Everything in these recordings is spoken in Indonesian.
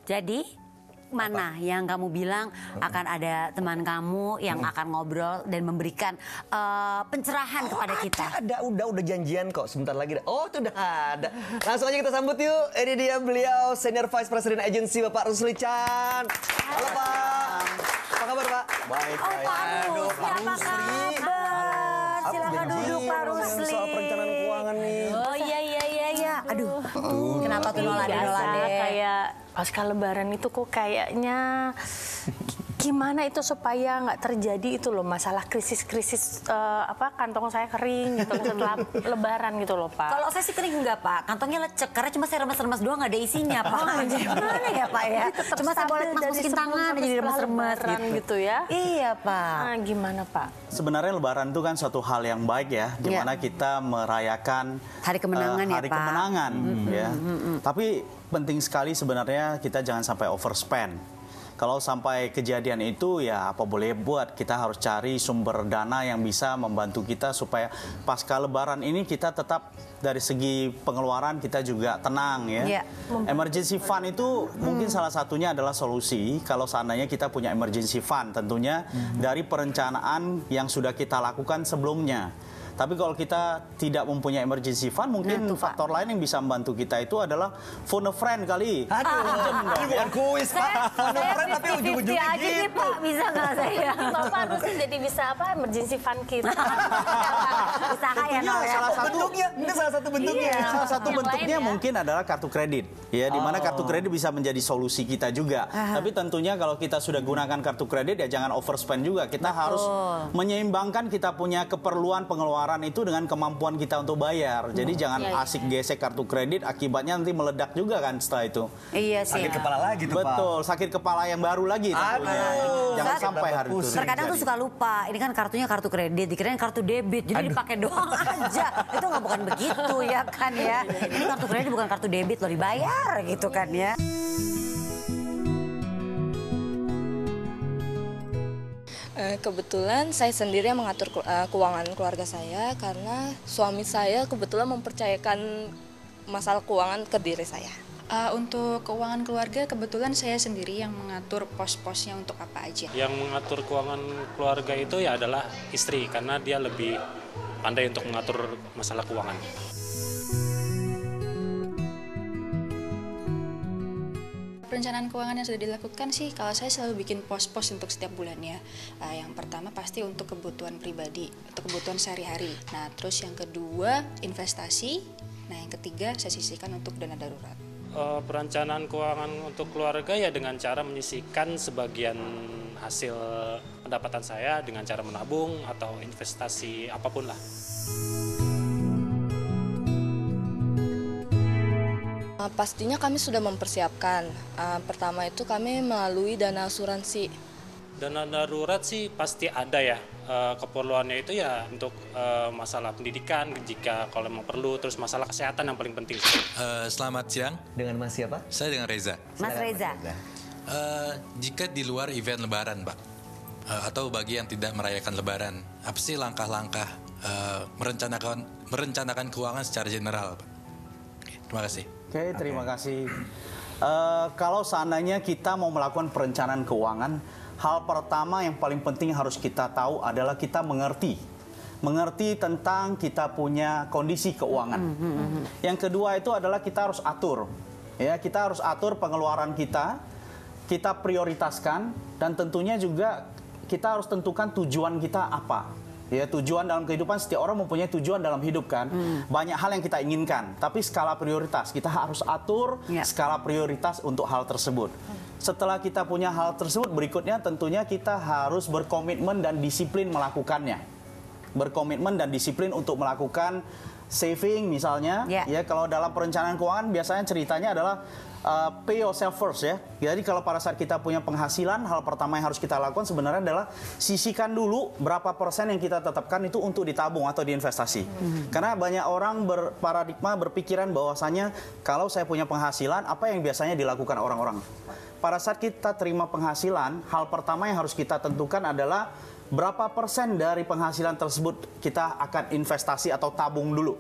Jadi mana yang kamu bilang akan ada teman kamu yang akan ngobrol dan memberikan pencerahan kepada kita? Udah janjian kok sebentar lagi. Oh, itu udah ada. Langsung aja kita sambut yuk. Ini dia beliau Senior Vice President Agency Bapak Rusli Chan. Halo Pak. Apa kabar Pak? Baik. Oh, Pak Rusli, apa kabar? Silakan duduk Pak Rusli. Soal perencanaan keuangan nih. Oh iya. Aduh. Kenapa tuh Nola deh? Kayak pasca lebaran itu kok kayaknya gimana itu supaya nggak terjadi itu loh masalah krisis kantong saya kering gitu setelah lebaran gitu loh Pak. Kalau saya sih kering enggak Pak, kantongnya lecek karena cuma saya remes-remes doang nggak ada isinya Pak. Gimana ya Pak ya? Cuma saya boleh masukin tangan jadi remes-remes gitu ya. Iya Pak. Nah, gimana Pak? Sebenarnya lebaran itu kan suatu hal yang baik ya, di mana kita merayakan hari kemenangan ya hari Pak. Kemenangan ya. Tapi penting sekali sebenarnya kita jangan sampai overspend. Kalau sampai kejadian itu ya apa boleh buat, kita harus cari sumber dana yang bisa membantu kita supaya pasca lebaran ini kita tetap dari segi pengeluaran kita juga tenang ya. Emergency fund itu mungkin salah satunya adalah solusi kalau seandainya kita punya emergency fund tentunya dari perencanaan yang sudah kita lakukan sebelumnya. Tapi kalau kita tidak mempunyai emergency fund, mungkin faktor lain yang bisa membantu kita itu adalah phone a friend kali. Ini bukan kuis Pak. Phone a friend tapi ujung-ujungnya aja nih Pak, bisa nggak saya? Bapak harusnya jadi bisa emergency fund kita. Usaha ya Nol ya. Salah satu bentuknya, ini salah satu bentuknya. Salah satu bentuknya mungkin adalah kartu kredit. Ya, di mana kartu kredit bisa menjadi solusi kita juga. Tapi tentunya kalau kita sudah gunakan kartu kredit ya jangan overspend juga. Kita harus menyeimbangkan kita punya keperluan pengeluaran itu dengan kemampuan kita untuk bayar. Jadi jangan asik gesek kartu kredit, akibatnya nanti meledak juga kan setelah itu. Iya sih. Sakit kepala lagi tuh Pak. Betul, sakit kepala yang baru lagi tentunya. Jangan sampai hari itu. Terkadang tuh suka lupa, ini kan kartunya kartu kredit, dikirain kartu debit, jadi dipakai doang aja. Itu nggak bukan begitu ya kan ya. Ini kartu kredit bukan kartu debit loh, dibayar gitu kan ya. Kebetulan saya sendiri yang mengatur keuangan keluarga saya karena suami saya kebetulan mempercayakan masalah keuangan ke diri saya. Untuk keuangan keluarga kebetulan saya sendiri yang mengatur pos-posnya untuk apa aja. Yang mengatur keuangan keluarga itu ya adalah istri karena dia lebih pandai untuk mengatur masalah keuangan. Perencanaan keuangan yang sudah dilakukan sih, kalau saya selalu bikin pos-pos untuk setiap bulannya. Yang pertama pasti untuk kebutuhan pribadi, untuk kebutuhan sehari-hari. Nah, terus yang kedua investasi. Nah, yang ketiga saya sisihkan untuk dana darurat. Perencanaan keuangan untuk keluarga ya dengan cara menyisihkan sebagian hasil pendapatan saya dengan cara menabung atau investasi apapun lah. Pastinya kami sudah mempersiapkan. Pertama itu kami melalui dana asuransi. Dana darurat sih pasti ada ya. Keperluannya itu ya untuk masalah pendidikan jika kalau memang perlu, terus masalah kesehatan yang paling penting. Selamat siang. Dengan Mas siapa? Saya dengan Reza. Mas Reza. Jika di luar event Lebaran, Pak, atau bagi yang tidak merayakan Lebaran, apa sih langkah-langkah merencanakan keuangan secara general, Pak? Oke, terima kasih. Oke, terima kasih. Kalau seandainya kita mau melakukan perencanaan keuangan, hal pertama yang paling penting harus kita tahu adalah kita mengerti tentang kita punya kondisi keuangan. Yang kedua itu adalah kita harus atur, ya kita harus atur pengeluaran kita prioritaskan dan tentunya juga kita harus tentukan tujuan kita apa. Ya, tujuan dalam kehidupan, setiap orang mempunyai tujuan dalam hidup kan. Banyak hal yang kita inginkan, tapi skala prioritas kita harus atur skala prioritas untuk hal tersebut. Setelah kita punya hal tersebut, berikutnya tentunya kita harus berkomitmen dan disiplin melakukannya. Berkomitmen dan disiplin untuk melakukan saving misalnya. Ya, kalau dalam perencanaan keuangan biasanya ceritanya adalah pay yourself first ya. Jadi kalau pada saat kita punya penghasilan, hal pertama yang harus kita lakukan sebenarnya adalah sisihkan dulu berapa persen yang kita tetapkan itu untuk ditabung atau diinvestasi. Karena banyak orang berpikiran bahwasanya kalau saya punya penghasilan, apa yang biasanya dilakukan orang-orang? Pada saat kita terima penghasilan, hal pertama yang harus kita tentukan adalah berapa persen dari penghasilan tersebut kita akan investasi atau tabung dulu.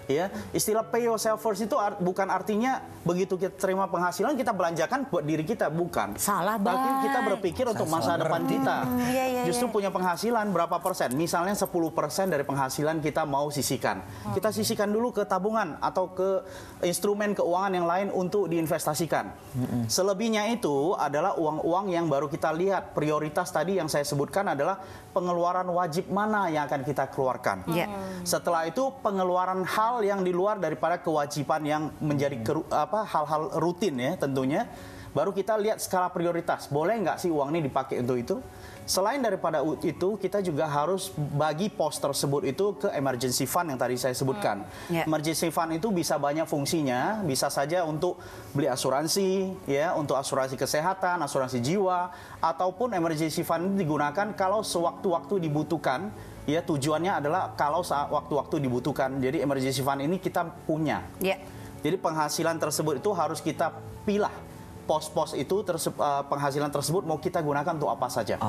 Ya, istilah pay yourself first itu bukan artinya begitu kita terima penghasilan kita belanjakan buat diri kita, bukan. Salah, Tapi Bay. kita berpikir untuk masa depan kita. Iya. Justru punya penghasilan berapa persen? Misalnya 10% dari penghasilan kita mau sisihkan. Kita sisihkan dulu ke tabungan atau ke instrumen keuangan yang lain untuk diinvestasikan. Selebihnya itu adalah uang-uang yang baru kita lihat. Prioritas tadi yang saya sebutkan adalah pengeluaran wajib mana yang akan kita keluarkan. Setelah itu pengeluaran hal yang di luar daripada kewajiban yang menjadi hal-hal rutin ya tentunya. Baru kita lihat skala prioritas. Boleh nggak sih uang ini dipakai untuk itu? Selain daripada itu, kita juga harus bagi pos tersebut itu ke emergency fund yang tadi saya sebutkan. Emergency fund itu bisa banyak fungsinya, bisa saja untuk beli asuransi, ya, untuk asuransi kesehatan, asuransi jiwa, ataupun emergency fund itu digunakan kalau sewaktu-waktu dibutuhkan. Ya, tujuannya adalah kalau saat waktu-waktu dibutuhkan. Jadi emergency fund ini kita punya. Jadi penghasilan tersebut itu harus kita pilah. Pos-pos itu penghasilan tersebut mau kita gunakan untuk apa saja.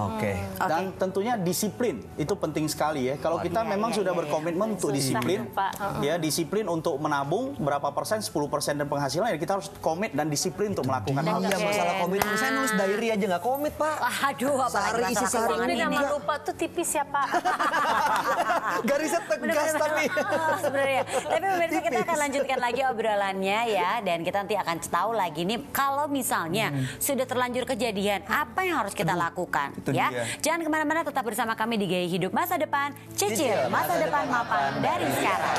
Dan tentunya disiplin itu penting sekali ya. Kalau kita memang sudah berkomitmen untuk disiplin, ya disiplin untuk menabung berapa persen, 10% dan penghasilan, ya kita harus komit dan disiplin untuk melakukan hal Iya, tersebut. masalah komitmen. Saya nulis diary aja nggak komit, Pak. Aduh, apalagi Isi masalah keuangan Ini ini. nama lupa tuh tipis ya Pak. Garisnya tegas tapi. Sebenarnya. Tapi pemirsa, kita akan lanjutkan lagi obrolannya ya, dan kita nanti akan tahu lagi nih kalau misalnya sudah terlanjur kejadian, apa yang harus kita lakukan ya? dia. Jangan kemana-mana, tetap bersama kami di Gaya Hidup Masa Depan. Cicil masa depan mapan dari sekarang.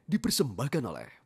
Dipersembahkan oleh